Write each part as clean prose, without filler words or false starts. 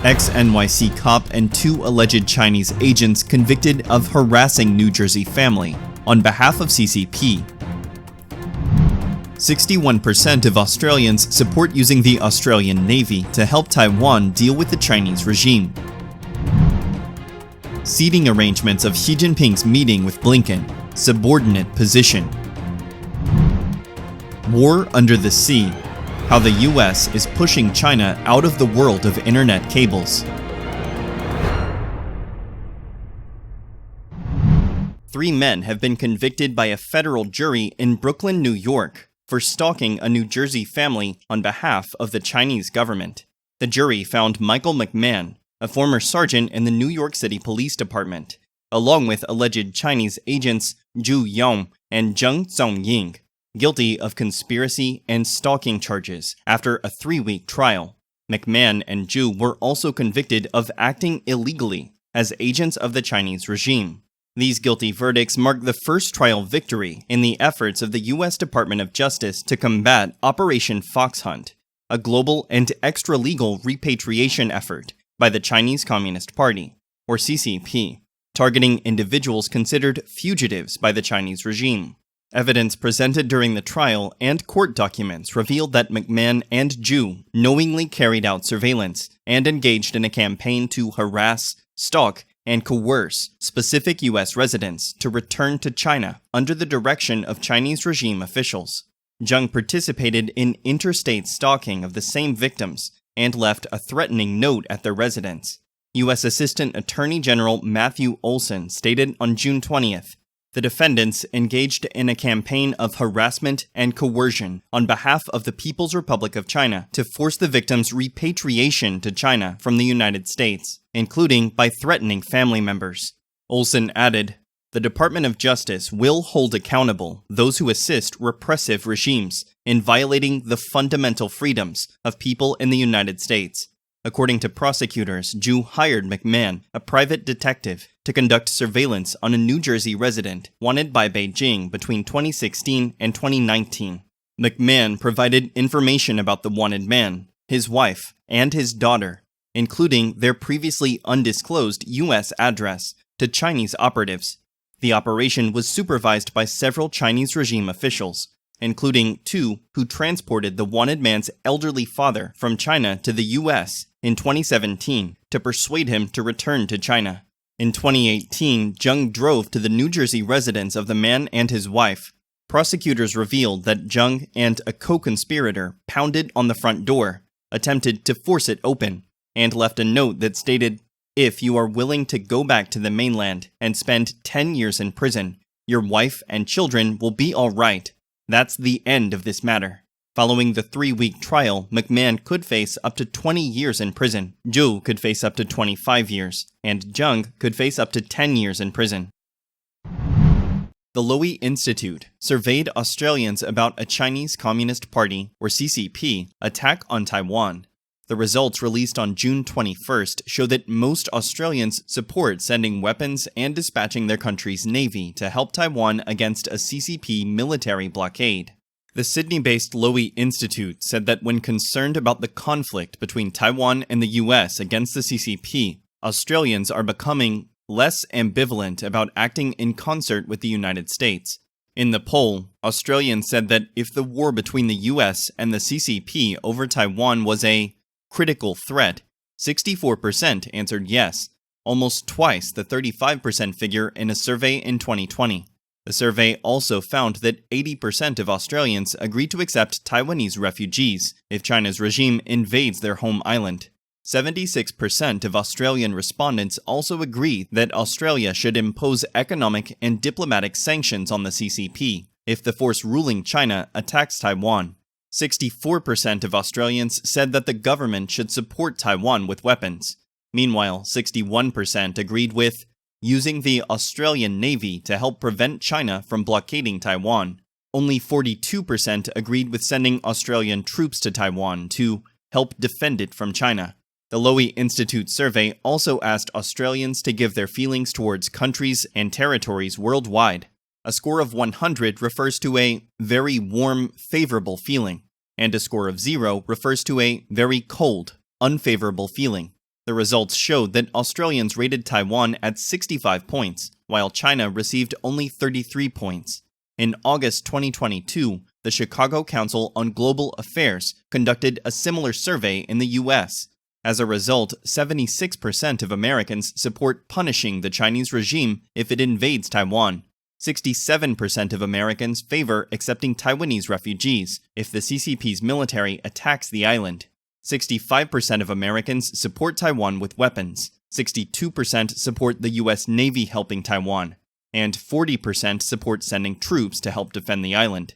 Ex-NYC cop and 2 alleged Chinese agents convicted of harassing New Jersey family on behalf of CCP. 61% of Australians support using the Australian Navy to help Taiwan deal with the Chinese regime. Seating arrangements of Xi Jinping's meeting with Blinken, subordinate position. War under the sea. How the US is pushing China out of the world of internet cables. 3 men have been convicted by a federal jury in Brooklyn, New York, for stalking a New Jersey family on behalf of the Chinese government. The jury found Michael McMahon, a former sergeant in the New York City Police Department, along with alleged Chinese agents Zhu Yong and Zheng Zongying, guilty of conspiracy and stalking charges after a 3-week trial. McMahon and Zhu were also convicted of acting illegally as agents of the Chinese regime. These guilty verdicts mark the first trial victory in the efforts of the U.S. Department of Justice to combat Operation Fox Hunt, a global and extra-legal repatriation effort by the Chinese Communist Party, or CCP, targeting individuals considered fugitives by the Chinese regime. Evidence presented during the trial and court documents revealed that McMahon and Zhu knowingly carried out surveillance and engaged in a campaign to harass, stalk, and coerce specific U.S. residents to return to China under the direction of Chinese regime officials. Zheng participated in interstate stalking of the same victims and left a threatening note at their residence. U.S. Assistant Attorney General Matthew Olsen stated on June 20th, the defendants engaged in a campaign of harassment and coercion on behalf of the People's Republic of China to force the victims' repatriation to China from the United States, including by threatening family members. Olsen added, the Department of Justice will hold accountable those who assist repressive regimes in violating the fundamental freedoms of people in the United States. According to prosecutors, Zhu hired McMahon, a private detective, to conduct surveillance on a New Jersey resident wanted by Beijing between 2016 and 2019. McMahon provided information about the wanted man, his wife, and his daughter, including their previously undisclosed U.S. address, to Chinese operatives. The operation was supervised by several Chinese regime officials, including 2 who transported the wanted man's elderly father from China to the U.S. in 2017 to persuade him to return to China. In 2018, Zheng drove to the New Jersey residence of the man and his wife. Prosecutors revealed that Zheng and a co-conspirator pounded on the front door, attempted to force it open, and left a note that stated, if you are willing to go back to the mainland and spend 10 years in prison, your wife and children will be all right. That's the end of this matter. Following the 3-week trial, McMahon could face up to 20 years in prison, Zhu could face up to 25 years, and Zheng could face up to 10 years in prison. The Lowy Institute surveyed Australians about a Chinese Communist Party, or CCP, attack on Taiwan. The results released on June 21st show that most Australians support sending weapons and dispatching their country's navy to help Taiwan against a CCP military blockade. The Sydney-based Lowy Institute said that when concerned about the conflict between Taiwan and the US against the CCP, Australians are becoming less ambivalent about acting in concert with the United States. In the poll, Australians said that if the war between the US and the CCP over Taiwan was a critical threat, 64% answered yes, almost twice the 35% figure in a survey in 2020. The survey also found that 80% of Australians agreed to accept Taiwanese refugees if China's regime invades their home island. 76% of Australian respondents also agree that Australia should impose economic and diplomatic sanctions on the CCP if the force ruling China attacks Taiwan. 64% of Australians said that the government should support Taiwan with weapons. Meanwhile, 61% agreed with using the Australian Navy to help prevent China from blockading Taiwan. Only 42% agreed with sending Australian troops to Taiwan to help defend it from China. The Lowy Institute survey also asked Australians to give their feelings towards countries and territories worldwide. A score of 100 refers to a very warm, favorable feeling, and a score of 0 refers to a very cold, unfavorable feeling. The results showed that Australians rated Taiwan at 65 points, while China received only 33 points. In August 2022, the Chicago Council on Global Affairs conducted a similar survey in the US. As a result, 76% of Americans support punishing the Chinese regime if it invades Taiwan. 67% of Americans favor accepting Taiwanese refugees if the CCP's military attacks the island. 65% of Americans support Taiwan with weapons. 62% support the US Navy helping Taiwan. And 40% support sending troops to help defend the island.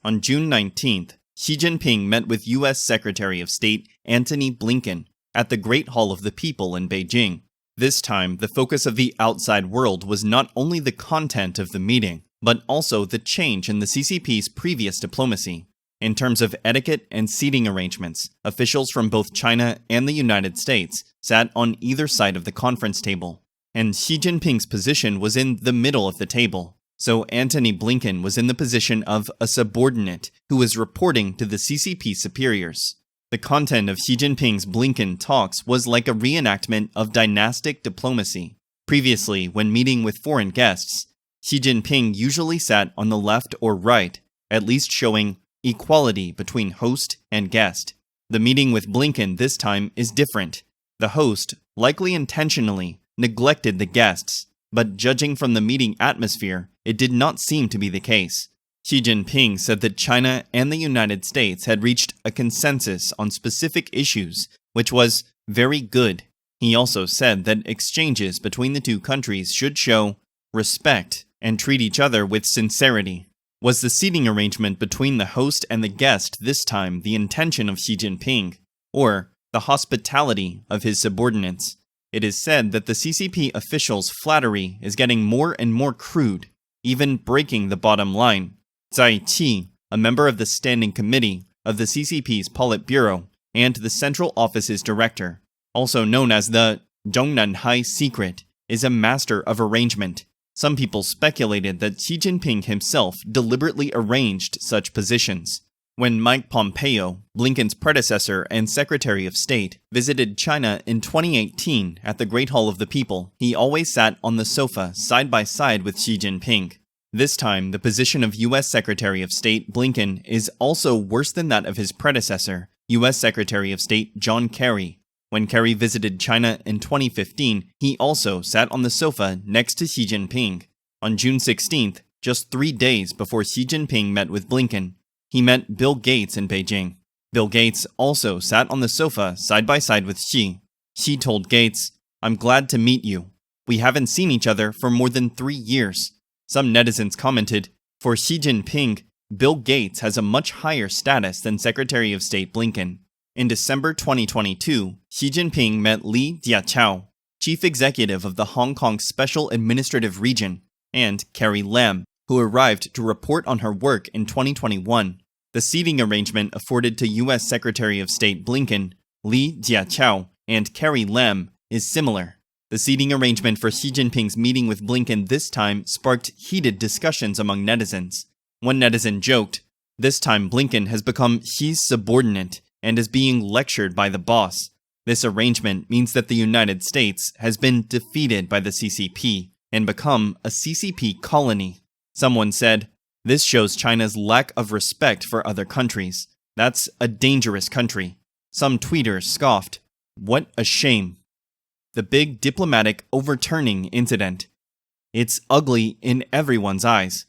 On June 19th, Xi Jinping met with US Secretary of State Antony Blinken at the Great Hall of the People in Beijing. This time, the focus of the outside world was not only the content of the meeting, but also the change in the CCP's previous diplomacy. In terms of etiquette and seating arrangements, officials from both China and the United States sat on either side of the conference table, and Xi Jinping's position was in the middle of the table. So Antony Blinken was in the position of a subordinate who was reporting to the CCP superiors. The content of Xi Jinping's Blinken talks was like a reenactment of dynastic diplomacy. Previously, when meeting with foreign guests, Xi Jinping usually sat on the left or right, at least showing equality between host and guest. The meeting with Blinken this time is different. The host, likely intentionally, neglected the guests, but judging from the meeting atmosphere, it did not seem to be the case. Xi Jinping said that China and the United States had reached a consensus on specific issues, which was very good. He also said that exchanges between the two countries should show respect and treat each other with sincerity. Was the seating arrangement between the host and the guest this time the intention of Xi Jinping, or the hospitality of his subordinates? It is said that the CCP officials' flattery is getting more and more crude, even breaking the bottom line. Zai Qi, a member of the Standing Committee of the CCP's Politburo and the Central Office's director, also known as the Zhongnanhai Secret, is a master of arrangement. Some people speculated that Xi Jinping himself deliberately arranged such positions. When Mike Pompeo, Blinken's predecessor and Secretary of State, visited China in 2018 at the Great Hall of the People, he always sat on the sofa side by side with Xi Jinping. This time, the position of U.S. Secretary of State Blinken is also worse than that of his predecessor, U.S. Secretary of State John Kerry. When Kerry visited China in 2015, he also sat on the sofa next to Xi Jinping. On June 16th, just 3 days before Xi Jinping met with Blinken, he met Bill Gates in Beijing. Bill Gates also sat on the sofa side by side with Xi. Xi told Gates, "I'm glad to meet you. We haven't seen each other for more than 3 years." Some netizens commented, for Xi Jinping, Bill Gates has a much higher status than Secretary of State Blinken. In December 2022, Xi Jinping met Li Jiachao, chief executive of the Hong Kong Special Administrative Region, and Carrie Lam, who arrived to report on her work in 2021. The seating arrangement afforded to U.S. Secretary of State Blinken, Li Jiachao, and Carrie Lam is similar. The seating arrangement for Xi Jinping's meeting with Blinken this time sparked heated discussions among netizens. One netizen joked, "This time Blinken has become Xi's subordinate and is being lectured by the boss. This arrangement means that the United States has been defeated by the CCP and become a CCP colony." Someone said, "This shows China's lack of respect for other countries. That's a dangerous country." Some tweeters scoffed, "What a shame." The big diplomatic overturning incident. It's ugly in everyone's eyes.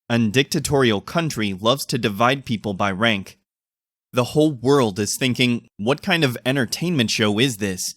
A dictatorial country loves to divide people by rank. The whole world is thinking, what kind of entertainment show is this?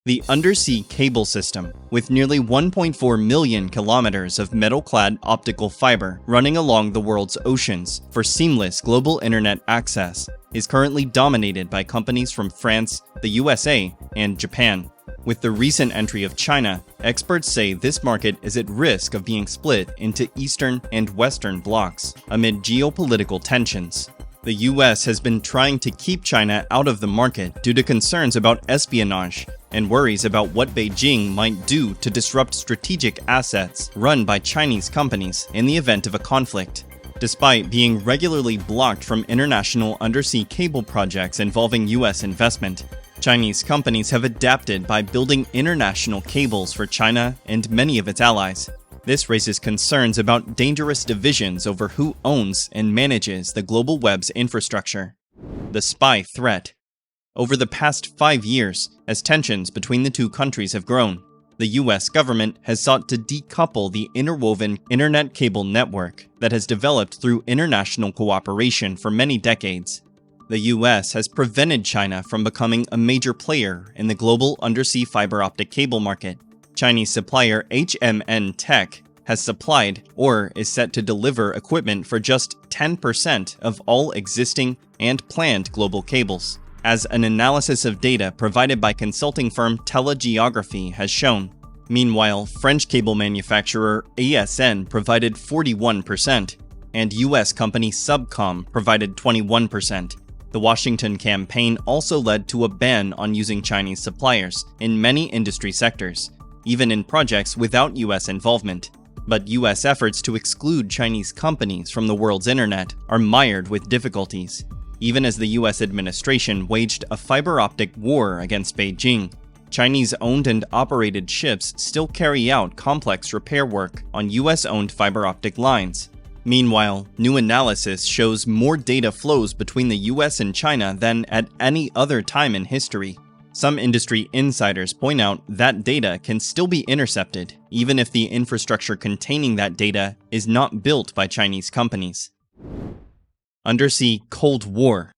The undersea cable system, with nearly 1.4 million kilometers of metal-clad optical fiber running along the world's oceans for seamless global internet access, is currently dominated by companies from France, the USA, and Japan. With the recent entry of China, experts say this market is at risk of being split into Eastern and Western blocks amid geopolitical tensions. The US has been trying to keep China out of the market due to concerns about espionage and worries about what Beijing might do to disrupt strategic assets run by Chinese companies in the event of a conflict. Despite being regularly blocked from international undersea cable projects involving US investment, Chinese companies have adapted by building international cables for China and many of its allies. This raises concerns about dangerous divisions over who owns and manages the global web's infrastructure. The spy threat. Over the past 5 years, as tensions between the two countries have grown, the US government has sought to decouple the interwoven internet cable network that has developed through international cooperation for many decades. The US has prevented China from becoming a major player in the global undersea fiber optic cable market. Chinese supplier HMN Tech has supplied or is set to deliver equipment for just 10% of all existing and planned global cables, as an analysis of data provided by consulting firm Telegeography has shown. Meanwhile, French cable manufacturer ASN provided 41%, and US company Subcom provided 21%. The Washington campaign also led to a ban on using Chinese suppliers in many industry sectors, even in projects without US involvement. But US efforts to exclude Chinese companies from the world's internet are mired with difficulties, even as the US administration waged a fiber optic war against Beijing. Chinese-owned and operated ships still carry out complex repair work on US-owned fiber optic lines. Meanwhile, new analysis shows more data flows between the US and China than at any other time in history. Some industry insiders point out that data can still be intercepted, even if the infrastructure containing that data is not built by Chinese companies. Undersea Cold War.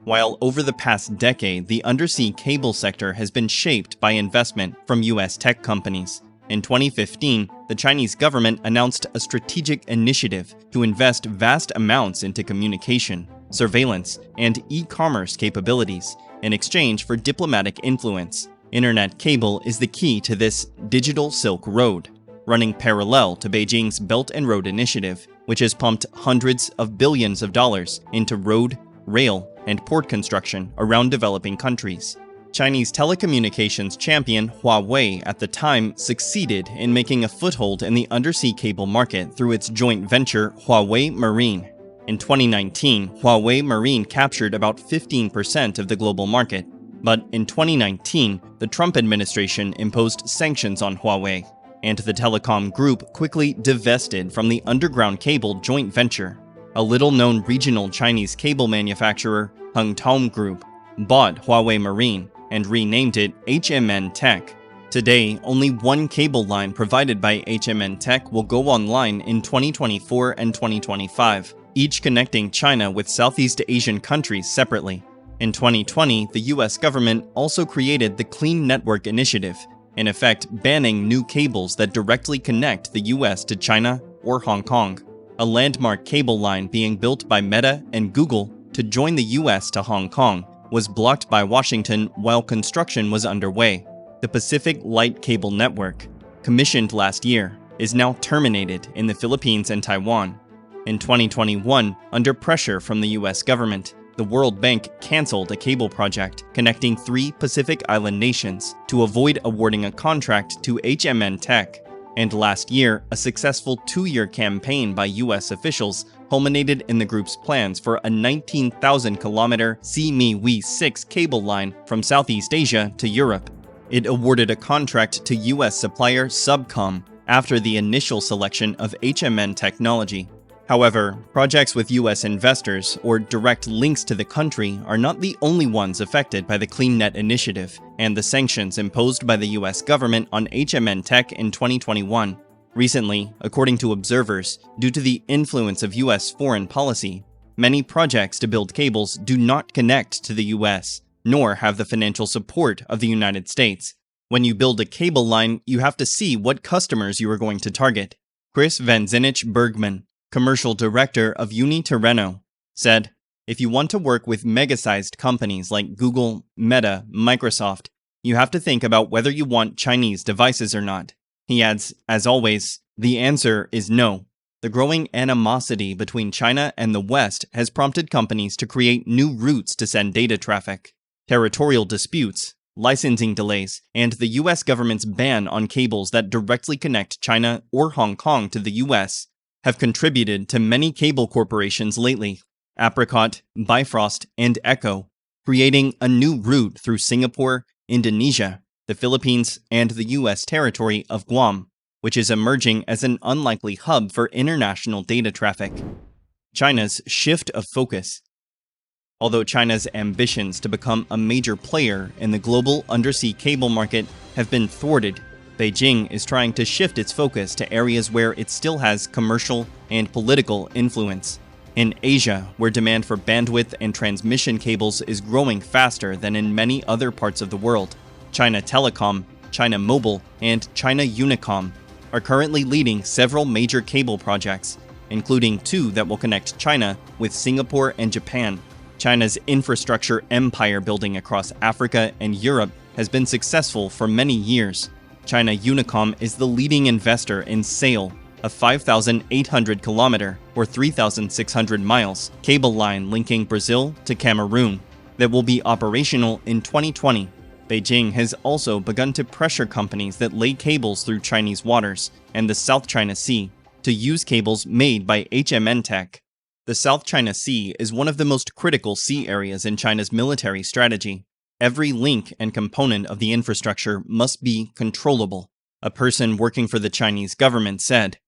While over the past decade, the undersea cable sector has been shaped by investment from US tech companies, in 2015, the Chinese government announced a strategic initiative to invest vast amounts into communication, surveillance, and e-commerce capabilities in exchange for diplomatic influence. Internet cable is the key to this digital Silk Road, running parallel to Beijing's Belt and Road Initiative, which has pumped hundreds of billions of dollars into road, rail, and port construction around developing countries. Chinese telecommunications champion Huawei at the time succeeded in making a foothold in the undersea cable market through its joint venture Huawei Marine. In 2019, Huawei Marine captured about 15% of the global market, but in 2019, the Trump administration imposed sanctions on Huawei, and the telecom group quickly divested from the underground cable joint venture. A little-known regional Chinese cable manufacturer, Hengtong Group, bought Huawei Marine and renamed it HMN Tech. Today, only one cable line provided by HMN Tech will go online in 2024 and 2025, each connecting China with Southeast Asian countries separately. In 2020, the US government also created the Clean Network Initiative, in effect banning new cables that directly connect the US to China or Hong Kong. A landmark cable line being built by Meta and Google to join the US to Hong Kong was blocked by Washington while construction was underway. The Pacific Light Cable Network, commissioned last year, is now terminated in the Philippines and Taiwan. In 2021, under pressure from the US government, the World Bank canceled a cable project connecting 3 Pacific Island nations to avoid awarding a contract to HMN Tech. And last year, a successful 2-year campaign by US officials culminated in the group's plans for a 19,000-kilometer CME 6 cable line from Southeast Asia to Europe. It awarded a contract to US supplier Subcom after the initial selection of HMN technology. However, projects with US investors or direct links to the country are not the only ones affected by the CleanNet initiative and the sanctions imposed by the US government on HMN Tech in 2021. Recently, according to observers, due to the influence of US foreign policy, many projects to build cables do not connect to the US, nor have the financial support of the United States. When you build a cable line, you have to see what customers you are going to target. Chris Van Zinich Bergman, commercial director of UniTerreno, said, "If you want to work with mega-sized companies like Google, Meta, Microsoft, you have to think about whether you want Chinese devices or not." He adds, "As always, the answer is no." The growing animosity between China and the West has prompted companies to create new routes to send data traffic. Territorial disputes, licensing delays, and the US government's ban on cables that directly connect China or Hong Kong to the US have contributed to many cable corporations lately. Apricot, Bifrost, and Echo creating a new route through Singapore, Indonesia, the Philippines, and the U.S. territory of Guam, which is emerging as an unlikely hub for international data traffic. China's shift of focus. Although China's ambitions to become a major player in the global undersea cable market have been thwarted, Beijing is trying to shift its focus to areas where it still has commercial and political influence. In Asia, where demand for bandwidth and transmission cables is growing faster than in many other parts of the world, China Telecom, China Mobile, and China Unicom are currently leading several major cable projects, including 2 that will connect China with Singapore and Japan. China's infrastructure empire building across Africa and Europe has been successful for many years. China Unicom is the leading investor in SAIL, a 5,800-kilometer or 3,600 miles cable line linking Brazil to Cameroon that will be operational in 2020. Beijing has also begun to pressure companies that lay cables through Chinese waters and the South China Sea to use cables made by HMN Tech. The South China Sea is one of the most critical sea areas in China's military strategy. Every link and component of the infrastructure must be controllable, a person working for the Chinese government said.